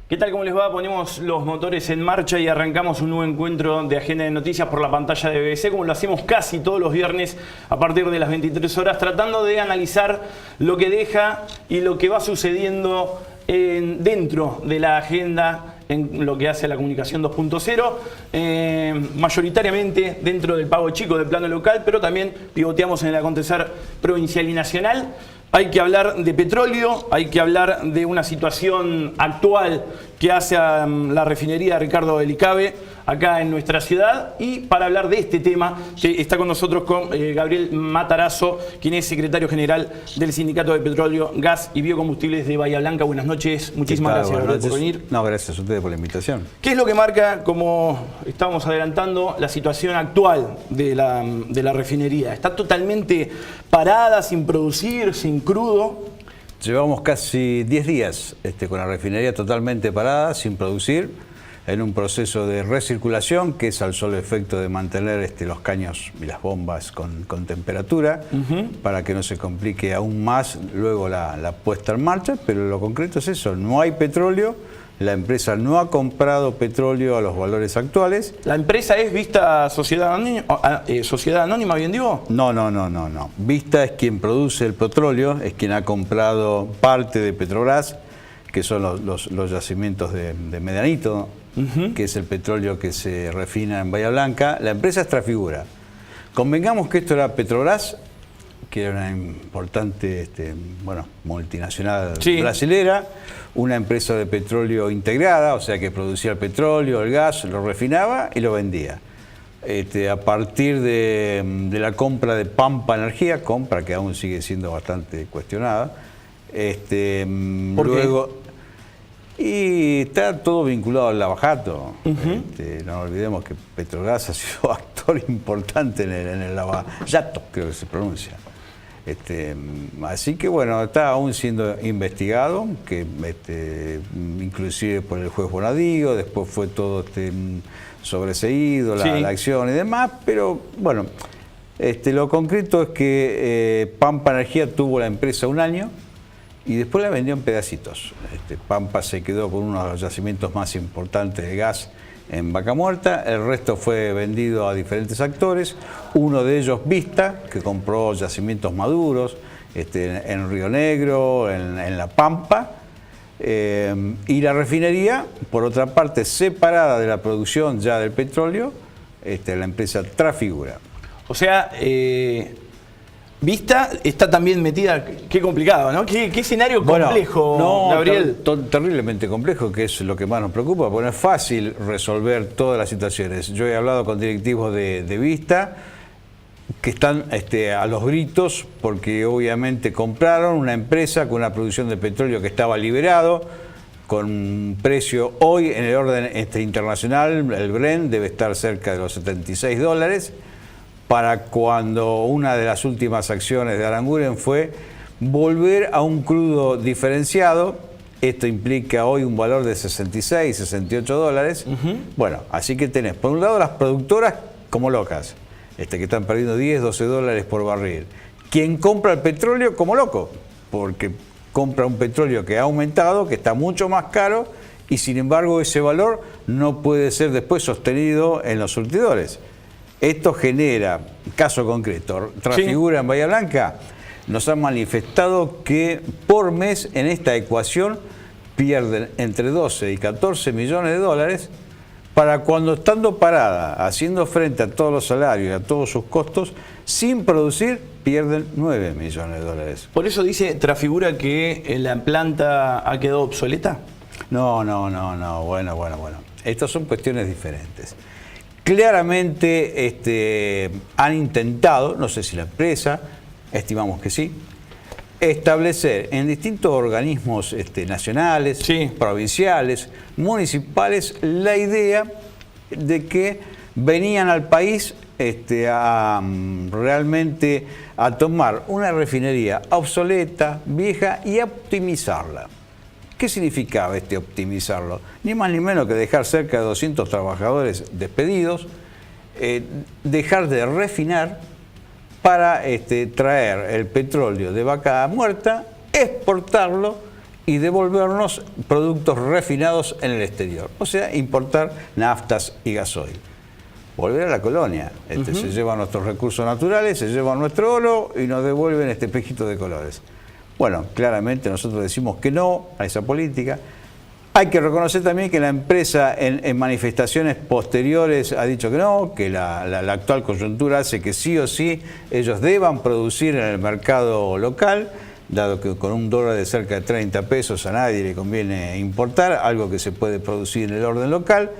¿Qué tal? ¿Cómo les va? Ponemos los motores en marcha y arrancamos un nuevo encuentro de Agenda de Noticias por la pantalla de BBC, como lo hacemos casi todos los viernes a partir de las 23 horas, tratando de analizar lo que deja y lo que va sucediendo dentro de la agenda en lo que hace a la comunicación 2.0, mayoritariamente dentro del pago chico del plano local, pero también pivoteamos en el acontecer provincial y nacional. Hay que hablar de petróleo, hay que hablar de una situación actual que hace a la refinería Ricardo Elicabe acá en nuestra ciudad. Y para hablar de este tema, que está con nosotros Gabriel Matarazzo, quien es secretario general del Sindicato de Petróleo, Gas y Biocombustibles de Bahía Blanca. Buenas noches, muchísimas gracias, Gabriel, por venir. No, gracias a ustedes por la invitación. ¿Qué es lo que marca, como estábamos adelantando, la situación actual de la refinería? ¿Está totalmente parada, sin producir, sin crudo? Llevamos casi 10 días con la refinería totalmente parada, sin producir, en un proceso de recirculación que es al solo efecto de mantener los caños y las bombas con temperatura, para que no se complique aún más luego la puesta en marcha, pero lo concreto es eso: no hay petróleo, la empresa no ha comprado petróleo a los valores actuales. ¿La empresa es Vista Sociedad Anónima, bien digo? No. Vista es quien produce el petróleo, es quien ha comprado parte de Petrobras, que son los yacimientos de Medianito, que es el petróleo que se refina en Bahía Blanca. La empresa es Trafigura. Convengamos que esto era Petrobras, que era una importante multinacional brasilera, una empresa de petróleo integrada, o sea que producía el petróleo, el gas, lo refinaba y lo vendía. A partir de la compra de Pampa Energía, compra que aún sigue siendo bastante cuestionada, luego... Y está todo vinculado al lavajato. No olvidemos que Petrobras ha sido actor importante en el lavajato, creo que se pronuncia. Así que bueno, está aún siendo investigado, que inclusive por el juez Bonadío, después fue todo sobreseído, la acción y demás, pero bueno, lo concreto es que Pampa Energía tuvo la empresa un año y después la vendió en pedacitos. Pampa se quedó con uno de los yacimientos más importantes de gas en Vaca Muerta, el resto fue vendido a diferentes actores, uno de ellos Vista, que compró yacimientos maduros en Río Negro, en La Pampa, y la refinería, por otra parte, separada de la producción ya del petróleo, la empresa Trafigura. O sea, Vista está también metida, qué complicado, ¿no? Qué escenario complejo, Gabriel. Terriblemente complejo, que es lo que más nos preocupa, porque no es fácil resolver todas las situaciones. Yo he hablado con directivos de Vista que están a los gritos porque obviamente compraron una empresa con una producción de petróleo que estaba liberado, con un precio hoy en el orden internacional, el Brent debe estar cerca de los $76, para cuando una de las últimas acciones de Aranguren fue volver a un crudo diferenciado. Esto implica hoy un valor de 66, 68 dólares. Bueno, así que tenés, por un lado, las productoras como locas, que están perdiendo 10, 12 dólares por barril. Quien compra el petróleo como loco, porque compra un petróleo que ha aumentado, que está mucho más caro, y sin embargo ese valor no puede ser después sostenido en los surtidores. Esto genera, caso concreto, Trafigura en Bahía Blanca nos ha manifestado que por mes en esta ecuación pierden entre 12 y 14 millones de dólares, para cuando estando parada, haciendo frente a todos los salarios y a todos sus costos, sin producir, pierden 9 millones de dólares. ¿Por eso dice Trafigura que la planta ha quedado obsoleta? No, bueno. Estas son cuestiones diferentes. Claramente han intentado, no sé si la empresa, estimamos que sí, establecer en distintos organismos nacionales, provinciales, municipales, la idea de que venían al país realmente a tomar una refinería obsoleta, vieja, y a optimizarla. ¿Qué significaba optimizarlo? Ni más ni menos que dejar cerca de 200 trabajadores despedidos, dejar de refinar para traer el petróleo de Vaca Muerta, exportarlo y devolvernos productos refinados en el exterior, o sea, importar naftas y gasoil. Volver a la colonia, se llevan nuestros recursos naturales, se llevan nuestro oro y nos devuelven este espejito de colores. Bueno, claramente nosotros decimos que no a esa política. Hay que reconocer también que la empresa en manifestaciones posteriores ha dicho que no, que la actual coyuntura hace que sí o sí ellos deban producir en el mercado local, dado que con un dólar de cerca de 30 pesos a nadie le conviene importar, algo que se puede producir en el orden local.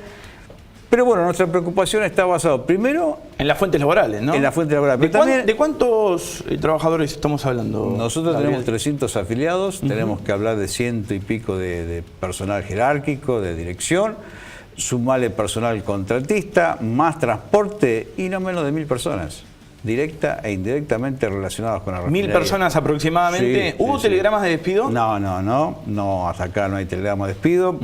Pero bueno, nuestra preocupación está basada primero en las fuentes laborales, ¿no? En las fuentes laborales. ¿De cuántos trabajadores estamos hablando? Nosotros Gabriel? tenemos 300 afiliados, tenemos que hablar de 100 y pico de personal jerárquico, de dirección, sumarle personal contratista, más transporte y no menos de 1000 personas, directa e indirectamente relacionadas con la refinería. 1000 personas aproximadamente. Sí, ¿Hubo telegramas de despido? No, hasta acá no hay telegrama de despido.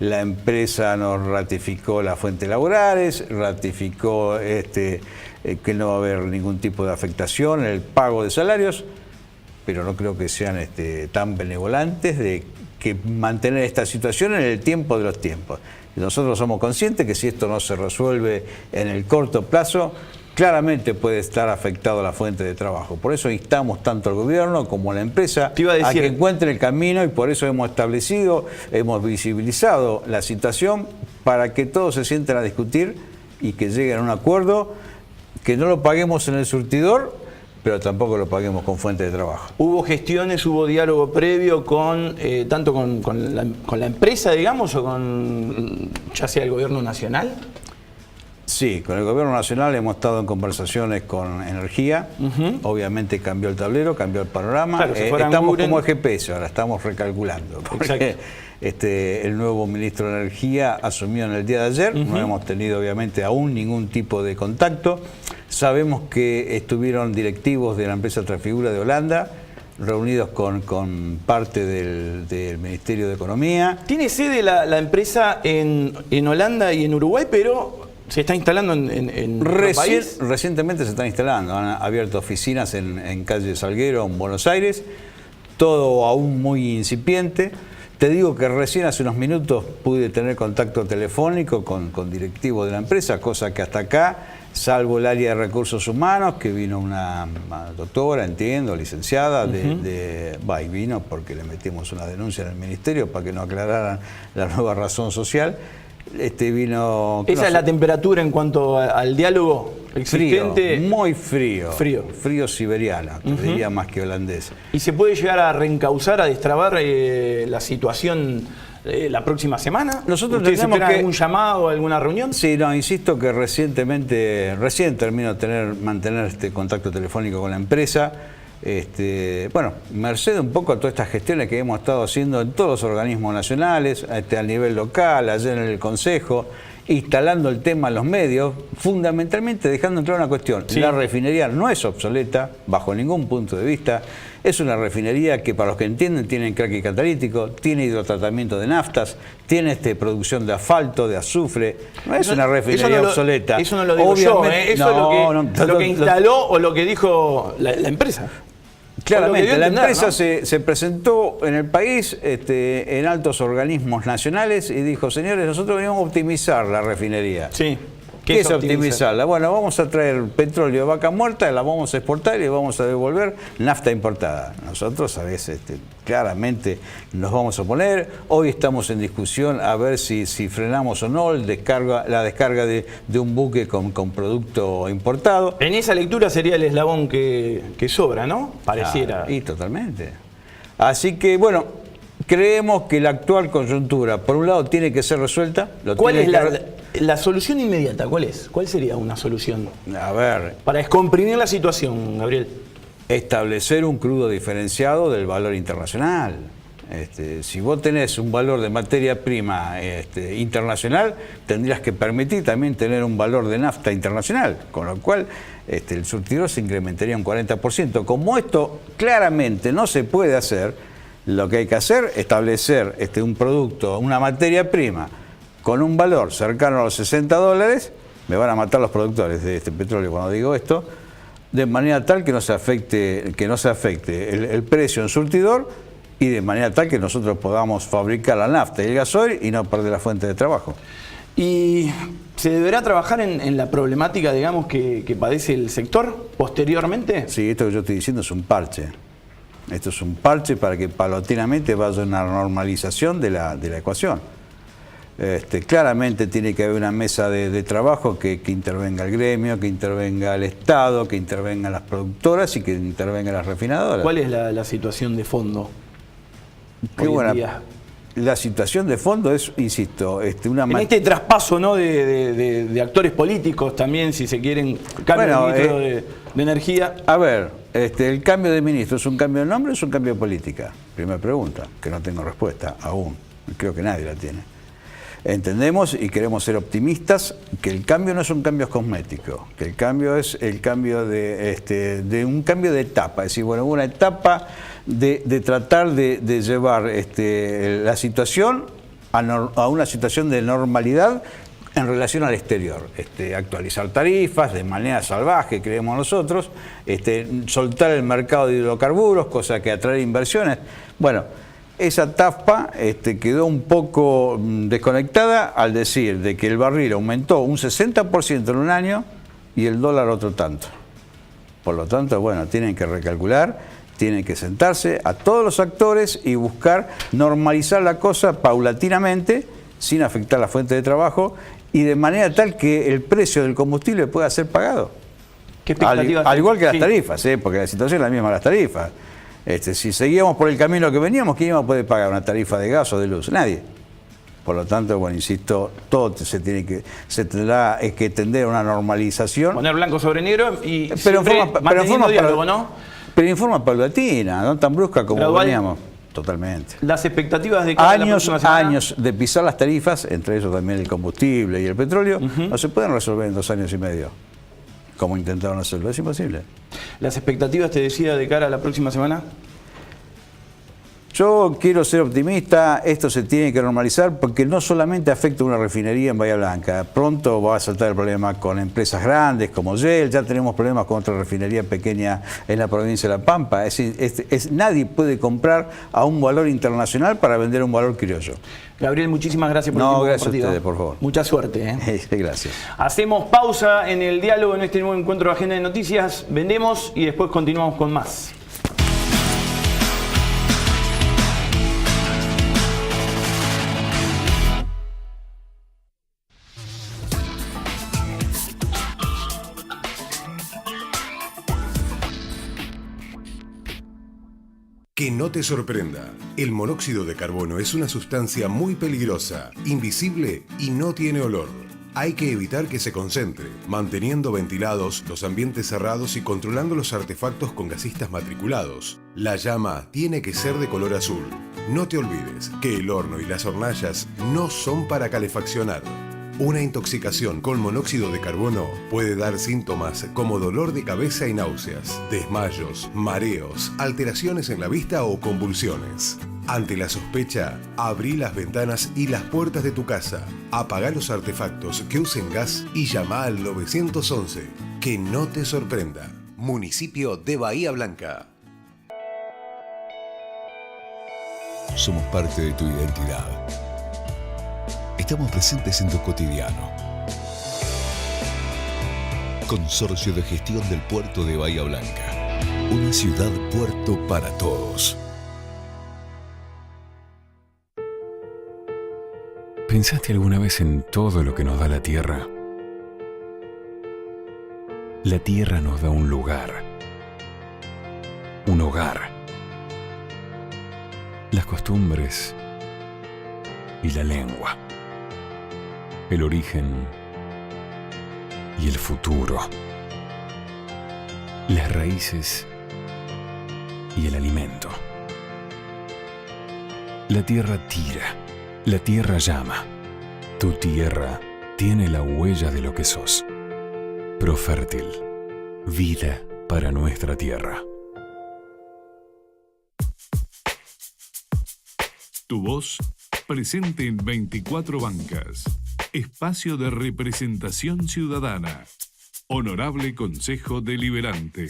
La empresa nos ratificó las fuentes laborales, ratificó que no va a haber ningún tipo de afectación en el pago de salarios, pero no creo que sean tan benevolentes de que mantener esta situación en el tiempo de los tiempos. Nosotros somos conscientes que si esto no se resuelve en el corto plazo, claramente puede estar afectado la fuente de trabajo. Por eso instamos tanto al gobierno como a la empresa a que encuentren el camino y por eso hemos visibilizado la situación para que todos se sienten a discutir y que lleguen a un acuerdo, que no lo paguemos en el surtidor, pero tampoco lo paguemos con fuente de trabajo. ¿Hubo gestiones, hubo diálogo previo tanto con la empresa, digamos, o con ya sea el gobierno nacional? Sí, con el gobierno nacional hemos estado en conversaciones con Energía, obviamente cambió el tablero, cambió el panorama, claro, estamos como GPS, ahora estamos recalculando, porque el nuevo ministro de Energía asumió en el día de ayer, no hemos tenido obviamente aún ningún tipo de contacto, sabemos que estuvieron directivos de la empresa Trafigura de Holanda, reunidos con parte del Ministerio de Economía. ¿Tiene sede la empresa en Holanda y en Uruguay, pero se está instalando en otro país? Recientemente se están instalando, han abierto oficinas en calle Salguero, en Buenos Aires, todo aún muy incipiente. Te digo que recién hace unos minutos pude tener contacto telefónico con directivos de la empresa, cosa que hasta acá, salvo el área de recursos humanos, que vino una doctora, entiendo, licenciada, y vino porque le metimos una denuncia en el ministerio para que no aclararan la nueva razón social. Vino... ¿Esa es la temperatura en cuanto al diálogo existente? Frío, muy frío. Frío siberiano, te diría más que holandés. ¿Y se puede llegar a reencauzar, a destrabar la situación la próxima semana? Nosotros ¿Ustedes tenemos algún llamado, alguna reunión? Sí, no, insisto que recién termino de mantener contacto telefónico con la empresa. Bueno, merced un poco a todas estas gestiones que hemos estado haciendo en todos los organismos nacionales, a nivel local, ayer en el Consejo, instalando el tema en los medios, fundamentalmente dejando en claro una cuestión. Sí. La refinería no es obsoleta, bajo ningún punto de vista. Es una refinería que, para los que entienden, tiene cracker catalítico, tiene hidrotratamiento de naftas, tiene producción de asfalto, de azufre. No es una refinería obsoleta. Eso no lo digo yo, eso es lo que instaló o lo que dijo la empresa. Claramente, la empresa, ¿no? se presentó en el país en altos organismos nacionales y dijo: señores, nosotros venimos a optimizar la refinería. Sí. ¿Qué es optimizarla? Bueno, vamos a traer petróleo de vaca muerta, la vamos a exportar y le vamos a devolver nafta importada. Nosotros a veces claramente nos vamos a oponer. Hoy estamos en discusión a ver si frenamos o no la descarga de un buque con producto importado. En esa lectura sería el eslabón que sobra, ¿no? Pareciera. Claro, y totalmente. Así que, bueno, creemos que la actual coyuntura, por un lado, tiene que ser resuelta. ¿Cuál es la solución inmediata? ¿Cuál es? ¿Cuál sería una solución? A ver. Para descomprimir la situación, Gabriel. Establecer un crudo diferenciado del valor internacional. Si vos tenés un valor de materia prima internacional, tendrías que permitir también tener un valor de nafta internacional, con lo cual el surtidor se incrementaría un 40%. Como esto claramente no se puede hacer, lo que hay que hacer es establecer un producto, una materia prima, con un valor cercano a los $60, me van a matar los productores de este petróleo cuando digo esto, de manera tal que no se afecte el precio en surtidor y de manera tal que nosotros podamos fabricar la nafta y el gasoil y no perder la fuente de trabajo. ¿Y se deberá trabajar en la problemática, digamos, que padece el sector posteriormente? Sí, esto que yo estoy diciendo es un parche. Esto es un parche para que paulatinamente vaya una normalización de la ecuación. Claramente tiene que haber una mesa de trabajo que intervenga el gremio, que intervenga el Estado, que intervengan las productoras y que intervengan las refinadoras. ¿Cuál es la situación de fondo? Qué buena. La situación de fondo es, insisto, una... En este traspaso, ¿no?, de actores políticos también, si se quieren, cambio de ministro de Energía. A ver, el cambio de ministro, ¿es un cambio de nombre o es un cambio de política? Primera pregunta, que no tengo respuesta aún. Creo que nadie la tiene. Entendemos y queremos ser optimistas que el cambio no es un cambio cosmético, que el cambio es el cambio de un cambio de etapa. Es decir, bueno, una etapa de tratar de llevar la situación a una situación de normalidad en relación al exterior. Actualizar tarifas de manera salvaje, creemos nosotros, soltar el mercado de hidrocarburos, cosa que atrae inversiones. Bueno, esa etapa quedó un poco desconectada al decir de que el barril aumentó un 60% en un año y el dólar otro tanto. Por lo tanto, bueno, tienen que recalcular, tienen que sentarse a todos los actores y buscar normalizar la cosa paulatinamente, sin afectar la fuente de trabajo y de manera tal que el precio del combustible pueda ser pagado. ¿Qué expectativas? Al igual que las tarifas, porque la situación es la misma de las tarifas. Si seguíamos por el camino que veníamos, ¿quién iba a poder pagar una tarifa de gas o de luz? Nadie. Por lo tanto, bueno, insisto, todo se tendrá que tender a una normalización. Poner blanco sobre negro y pero manteniendo diálogo, ¿no? Pero en forma paulatina, no tan brusca como gradual. Veníamos. Totalmente. Las expectativas de cada años de pisar las tarifas, entre ellos también el combustible y el petróleo, no se pueden resolver en 2 años y medio, como intentaron hacerlo. Es imposible. ¿Las expectativas, te decía, de cara a la próxima semana? Yo quiero ser optimista, esto se tiene que normalizar porque no solamente afecta a una refinería en Bahía Blanca, pronto va a saltar el problema con empresas grandes como Shell, ya tenemos problemas con otra refinería pequeña en la provincia de La Pampa, nadie puede comprar a un valor internacional para vender a un valor criollo. Gabriel, muchísimas gracias por el tiempo gracias compartido. A ustedes, por favor. Mucha suerte. Gracias. Hacemos pausa en el diálogo en este nuevo encuentro de Agenda de Noticias, vendemos y después continuamos con más. Que no te sorprenda, el monóxido de carbono es una sustancia muy peligrosa, invisible y no tiene olor. Hay que evitar que se concentre, manteniendo ventilados los ambientes cerrados y controlando los artefactos con gasistas matriculados. La llama tiene que ser de color azul. No te olvides que el horno y las hornallas no son para calefaccionar. Una intoxicación con monóxido de carbono puede dar síntomas como dolor de cabeza y náuseas, desmayos, mareos, alteraciones en la vista o convulsiones. Ante la sospecha, abrí las ventanas y las puertas de tu casa, apagá los artefactos que usen gas y llama al 911. Que no te sorprenda. Municipio de Bahía Blanca. Somos parte de tu identidad. Estamos presentes en tu cotidiano. Consorcio de Gestión del Puerto de Bahía Blanca. Una ciudad puerto para todos. ¿Pensaste alguna vez en todo lo que nos da la tierra? La tierra nos da un lugar, un hogar, las costumbres y la lengua, el origen y el futuro, las raíces y el alimento. La tierra tira, la tierra llama. Tu tierra tiene la huella de lo que sos. Profértil, vida para nuestra tierra. Tu voz presente en 24 bancas. Espacio de representación ciudadana. Honorable Consejo Deliberante.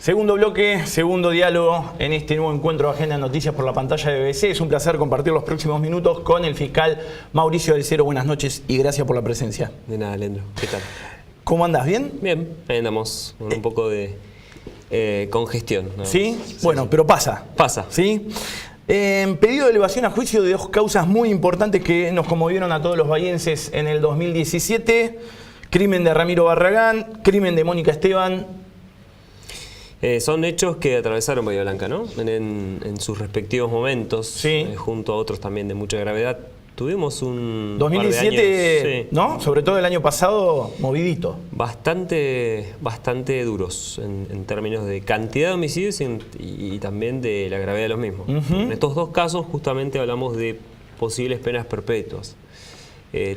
Segundo bloque, segundo diálogo en este nuevo encuentro de Agenda de Noticias por la pantalla de BBC. Es un placer compartir los próximos minutos con el fiscal Mauricio del Cero. Buenas noches y gracias por la presencia. De nada, Leandro. ¿Qué tal? ¿Cómo andas? ¿Bien? Bien, ahí andamos con un poco de congestión, ¿no? ¿Sí? Bueno, pero pasa. Pasa. ¿Sí? Pedido de elevación a juicio de dos causas muy importantes que nos conmovieron a todos los bahienses en el 2017. Crimen de Ramiro Barragán, crimen de Mónica Esteban. Son hechos que atravesaron Bahía Blanca, ¿no? En sus respectivos momentos, Sí. Junto a otros también de mucha gravedad. Tuvimos un 2017, par de años, sí, ¿no? Sobre todo el año pasado, movidito. bastante duros en términos de cantidad de homicidios y también de la gravedad de los mismos. En estos dos casos justamente hablamos de posibles penas perpetuas.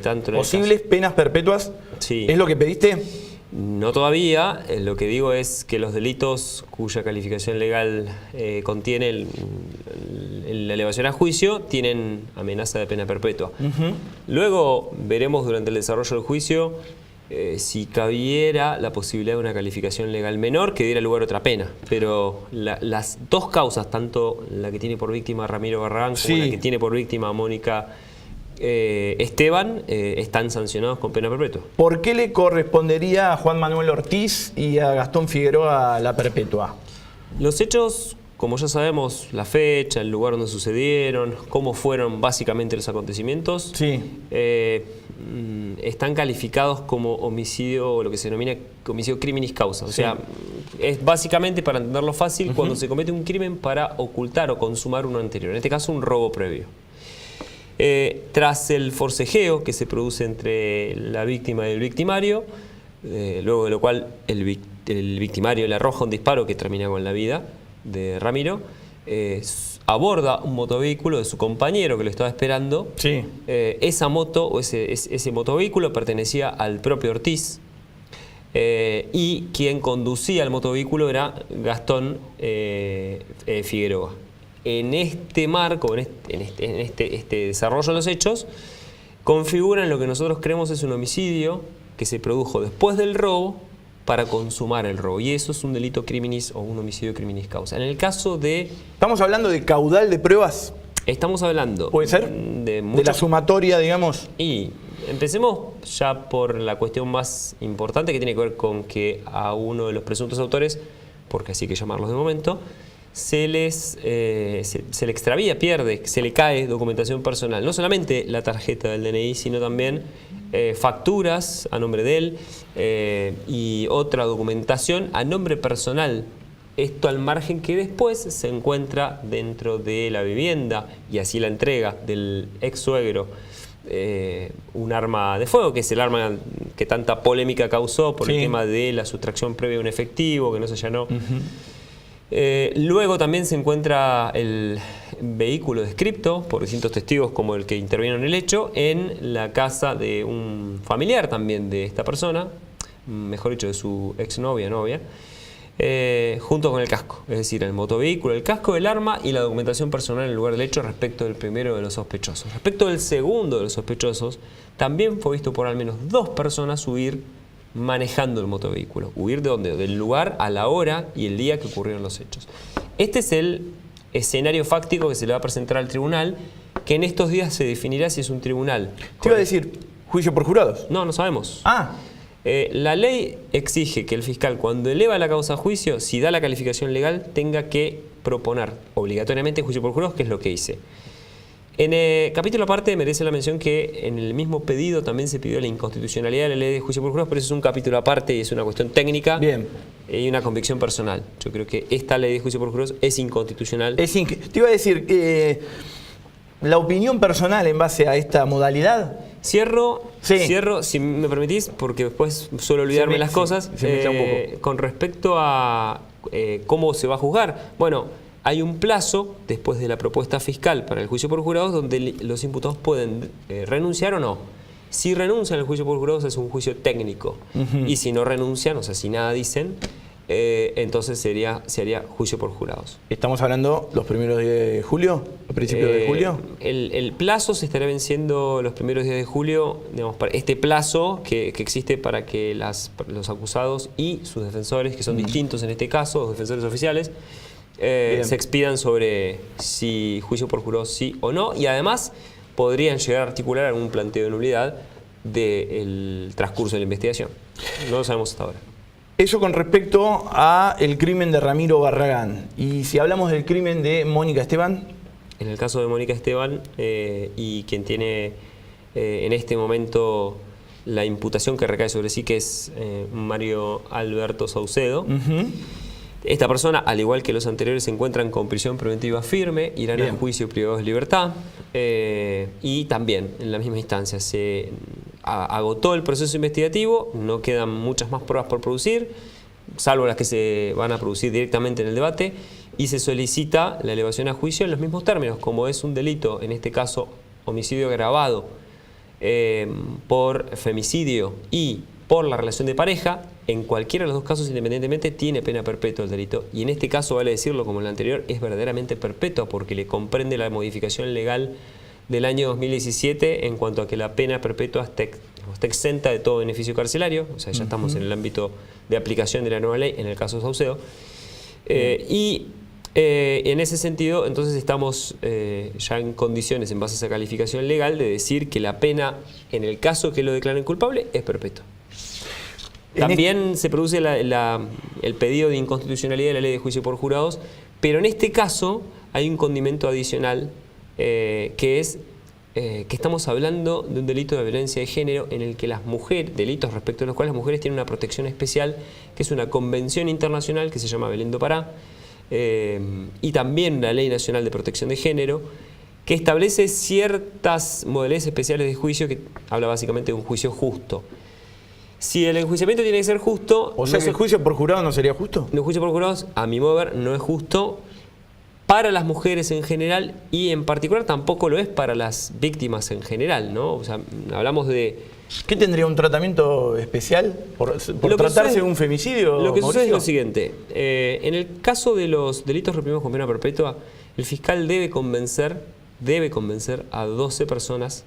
Tanto en el Posibles penas perpetuas. Sí. ¿Es lo que pediste? No todavía, lo que digo es que los delitos cuya calificación legal contiene la elevación a juicio tienen amenaza de pena perpetua. Luego veremos durante el desarrollo del juicio si cabiera la posibilidad de una calificación legal menor que diera lugar a otra pena. Pero las dos causas, tanto la que tiene por víctima Ramiro Barragán como la que tiene por víctima Mónica Esteban, están sancionados con pena perpetua. ¿Por qué le correspondería a Juan Manuel Ortiz y a Gastón Figueroa la perpetua? Los hechos, como ya sabemos, la fecha, el lugar donde sucedieron, cómo fueron básicamente los acontecimientos, están calificados como homicidio, o lo que se denomina homicidio criminis causa. O sea, es básicamente, para entenderlo fácil, cuando se comete un crimen para ocultar o consumar uno anterior. En este caso, un robo previo. Tras el forcejeo que se produce entre la víctima y el victimario, luego de lo cual el victimario le arroja un disparo que termina con la vida de Ramiro, aborda un motovehículo de su compañero que lo estaba esperando. Sí. Esa moto o ese motovehículo pertenecía al propio Ortiz, y quien conducía el motovehículo era Gastón Figueroa. En este marco, en este desarrollo de los hechos, configuran lo que nosotros creemos es un homicidio que se produjo después del robo para consumar el robo. Y eso es un delito criminis o un homicidio criminis causa. En el caso de... ¿Estamos hablando de caudal de pruebas? Estamos hablando... ¿Puede ser? De la sumatoria, digamos. Y empecemos ya por la cuestión más importante, que tiene que ver con que a uno de los presuntos autores, porque así hay que llamarlos de momento, se le extravía, pierde, se le cae documentación personal. No solamente la tarjeta del DNI, sino también facturas a nombre de él y otra documentación a nombre personal. Esto al margen que después se encuentra dentro de la vivienda y así la entrega del ex suegro un arma de fuego, que es el arma que tanta polémica causó por el tema de la sustracción previa de un efectivo que no se allanó. Luego también se encuentra el vehículo descripto por distintos testigos como el que intervino en el hecho en la casa de un familiar también de esta persona, mejor dicho de su exnovia, novia, junto con el casco, es decir, el motovehículo, el casco, el arma y la documentación personal en el lugar del hecho respecto del primero de los sospechosos. Respecto del segundo de los sospechosos, también fue visto por al menos dos personas huir manejando el motovehículo. ¿Huir de dónde? Del lugar, a la hora y el día que ocurrieron los hechos. Este es el escenario fáctico que se le va a presentar al tribunal, que en estos días se definirá si es un tribunal. Te iba a decir, ¿juicio por jurados? No, no sabemos. Ah. La ley exige que el fiscal, cuando eleva la causa a juicio, si da la calificación legal, tenga que proponer obligatoriamente juicio por jurados, que es lo que hice. En el capítulo aparte merece la mención que en el mismo pedido también se pidió la inconstitucionalidad de la ley de juicio por jurados, pero eso es un capítulo aparte y es una cuestión técnica. Bien. Y una convicción personal. Yo creo que esta ley de juicio por jurados es inconstitucional. Te iba a decir, la opinión personal en base a esta modalidad. Cierro, si me permitís, porque después suelo olvidarme las cosas. Se me echa un poco. Con respecto a cómo se va a juzgar. Bueno, hay un plazo después de la propuesta fiscal para el juicio por jurados donde los imputados pueden renunciar o no. Si renuncian al juicio por jurados es un juicio técnico. Y si no renuncian, o sea, si nada dicen, entonces se haría juicio por jurados. ¿Estamos hablando los primeros días de julio? ¿A principios de julio? El plazo se estará venciendo los primeros días de julio, digamos, para este plazo que existe para que los acusados y sus defensores, que son distintos en este caso, los defensores oficiales, se expidan sobre si juicio por jurados sí o no, y además podrían llegar a articular algún planteo de nulidad del transcurso de la investigación. No lo sabemos hasta ahora. Eso con respecto a el crimen de Ramiro Barragán. Y si hablamos del crimen de Mónica Esteban. En el caso de Mónica Esteban, y quien tiene en este momento la imputación que recae sobre sí, que es Mario Alberto Saucedo. Esta persona, al igual que los anteriores, se encuentran con prisión preventiva firme, irán a juicio privados de libertad, y también en la misma instancia se agotó el proceso investigativo, no quedan muchas más pruebas por producir, salvo las que se van a producir directamente en el debate, y se solicita la elevación a juicio en los mismos términos, como es un delito, en este caso homicidio agravado por femicidio y por la relación de pareja. En cualquiera de los dos casos, independientemente, tiene pena perpetua el delito. Y en este caso, vale decirlo como en el anterior, es verdaderamente perpetua porque le comprende la modificación legal del año 2017 en cuanto a que la pena perpetua está exenta de todo beneficio carcelario. O sea, ya estamos en el ámbito de aplicación de la nueva ley en el caso de Saucedo. En ese sentido, entonces estamos ya en condiciones, en base a esa calificación legal, de decir que la pena, en el caso que lo declaren culpable, es perpetua. También se produce el pedido de inconstitucionalidad de la ley de juicio por jurados, pero en este caso hay un condimento adicional, que es que estamos hablando de un delito de violencia de género en el que las mujeres, delitos respecto a los cuales las mujeres tienen una protección especial, que es una convención internacional que se llama Belén do Pará, y también la Ley Nacional de Protección de Género, que establece ciertas modalidades especiales de juicio, que habla básicamente de un juicio justo. Si el enjuiciamiento tiene que ser justo... O sea, que el juicio por jurado no sería justo. El juicio por jurados, a mi modo de ver, no es justo para las mujeres en general, y en particular tampoco lo es para las víctimas en general, ¿no? O sea, hablamos de... ¿Qué tendría un tratamiento especial por tratarse de un femicidio? Lo que sucede es Mauricio. lo siguiente. En el caso de los delitos reprimidos con pena perpetua, el fiscal debe convencer a 12 personas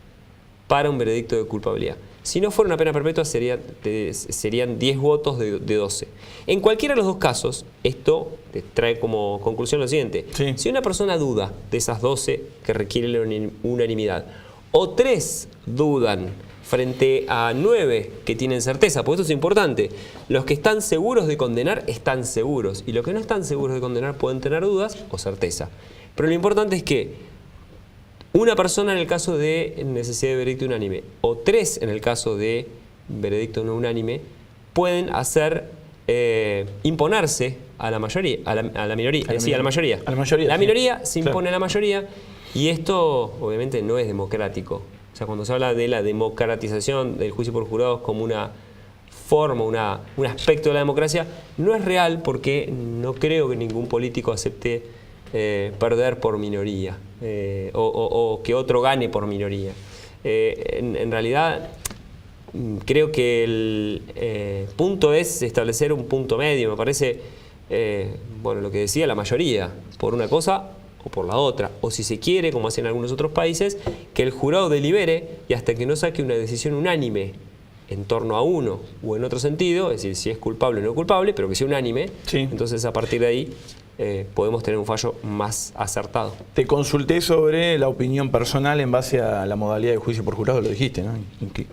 para un veredicto de culpabilidad. Si no fuera una pena perpetua, serían 10 votos de 12. En cualquiera de los dos casos, esto trae como conclusión lo siguiente. Sí. Si una persona duda de esas 12 que requieren la unanimidad, o 3 dudan frente a 9 que tienen certeza, porque esto es importante, los que están seguros de condenar están seguros, y los que no están seguros de condenar pueden tener dudas o certeza. Pero lo importante es que una persona en el caso de necesidad de veredicto unánime o 3 en el caso de veredicto no unánime pueden imponerse a la mayoría, a la minoría. A la mayoría. La minoría se impone a la mayoría, y esto obviamente no es democrático. O sea, cuando se habla de la democratización del juicio por jurados como una forma, un aspecto de la democracia, no es real, porque no creo que ningún político acepte perder por minoría, o que otro gane por minoría. En realidad, creo que el punto es establecer un punto medio. Me parece, bueno, lo que decía, la mayoría, por una cosa o por la otra. O si se quiere, como hacen algunos otros países, que el jurado delibere, y hasta que no saque una decisión unánime en torno a uno o en otro sentido, es decir, si es culpable o no culpable, pero que sea unánime, sí. Entonces a partir de ahí podemos tener un fallo más acertado. Te consulté sobre la opinión personal en base a la modalidad de juicio por jurado, lo dijiste, ¿no?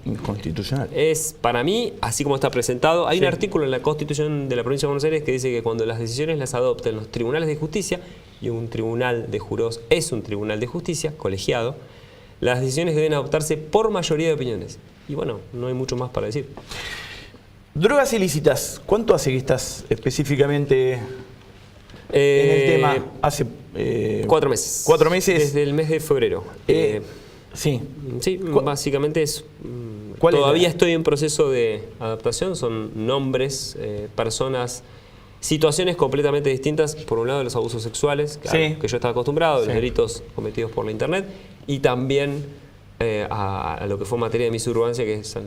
Inconstitucional. Es, para mí, así como está presentado, hay un artículo en la Constitución de la Provincia de Buenos Aires que dice que cuando las decisiones las adopten los tribunales de justicia, y un tribunal de jurados es un tribunal de justicia, colegiado, las decisiones deben adoptarse por mayoría de opiniones. Y bueno, no hay mucho más para decir. Drogas ilícitas, ¿cuánto hace que estás específicamente en el tema? Hace 4 meses. 4 meses. Desde el mes de febrero. Sí. Sí, básicamente es... Todavía estoy en proceso de adaptación, son nombres, personas, situaciones completamente distintas. Por un lado, los abusos sexuales, que yo estaba acostumbrado, los delitos cometidos por la internet, y también a lo que fue materia de mi suburbancia, que es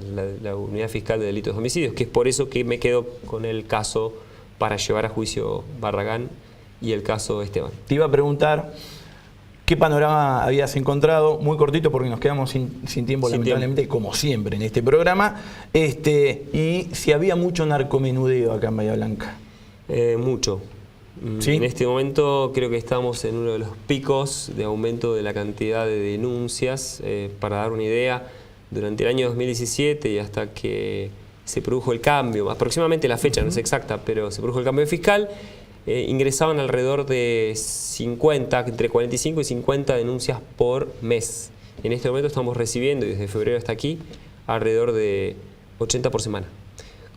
la Unidad Fiscal de Delitos de Homicidios, que es por eso que me quedo con el caso para llevar a juicio Barragán y el caso Esteban. Te iba a preguntar qué panorama habías encontrado, muy cortito porque nos quedamos sin tiempo, lamentablemente, como siempre en este programa, y si había mucho narcomenudeo acá en Bahía Blanca. Mucho. ¿Sí? En este momento creo que estamos en uno de los picos de aumento de la cantidad de denuncias. Para dar una idea, durante el año 2017 y hasta que se produjo el cambio, aproximadamente la fecha no es exacta, pero se produjo el cambio fiscal, ingresaban alrededor de 50, entre 45 y 50 denuncias por mes. En este momento estamos recibiendo, desde febrero hasta aquí, alrededor de 80 por semana.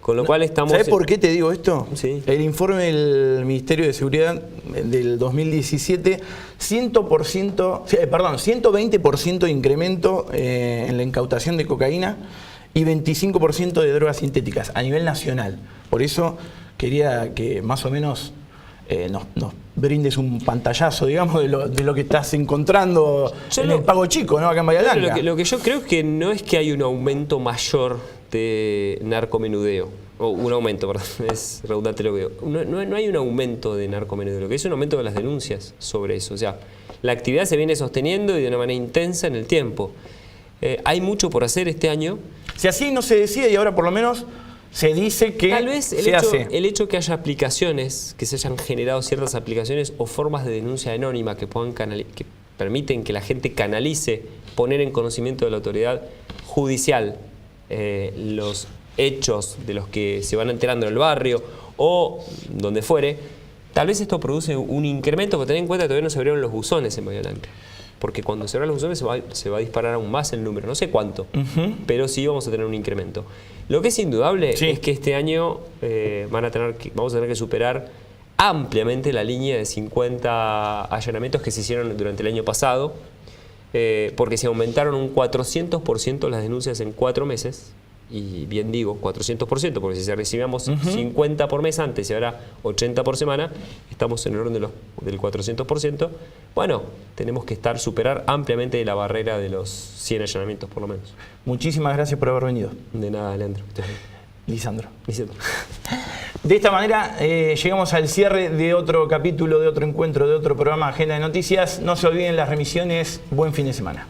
Con lo cual estamos... ¿Sabes por qué te digo esto? Sí. El informe del Ministerio de Seguridad del 2017, 120% de incremento en la incautación de cocaína y 25% de drogas sintéticas a nivel nacional. Por eso quería que más o menos nos brindes un pantallazo, digamos, de lo que estás encontrando en el Pago Chico, ¿no? Acá en Bahía Blanca. Lo que yo creo que no es que hay un aumento mayor de narcomenudeo, o un aumento, perdón, es redundante lo que digo. No hay un aumento de narcomenudeo, lo que es un aumento de las denuncias sobre eso. O sea, la actividad se viene sosteniendo y de una manera intensa en el tiempo. Hay mucho por hacer este año. Si así no se decide y ahora por lo menos se dice que tal vez el hecho que haya aplicaciones, que se hayan generado ciertas aplicaciones o formas de denuncia anónima que permiten que la gente canalice, poner en conocimiento de la autoridad judicial los hechos de los que se van enterando en el barrio o donde fuere, tal vez esto produce un incremento, pero ten en cuenta que todavía no se abrieron los buzones en Bahía Blanca. Porque cuando se abran los buzones se va a disparar aún más el número, no sé cuánto, pero sí vamos a tener un incremento. Lo que es indudable es que este año vamos a tener que superar ampliamente la línea de 50 allanamientos que se hicieron durante el año pasado, porque se aumentaron un 400% las denuncias en 4 meses, y bien digo 400%, porque si recibíamos 50 por mes antes y ahora 80 por semana, estamos en el orden del 400%. Bueno, tenemos que superar ampliamente la barrera de los 100 allanamientos por lo menos. Muchísimas gracias por haber venido. De nada, Leandro. Lisandro. De esta manera llegamos al cierre de otro capítulo, de otro encuentro, de otro programa Agenda de Noticias. No se olviden las remisiones. Buen fin de semana.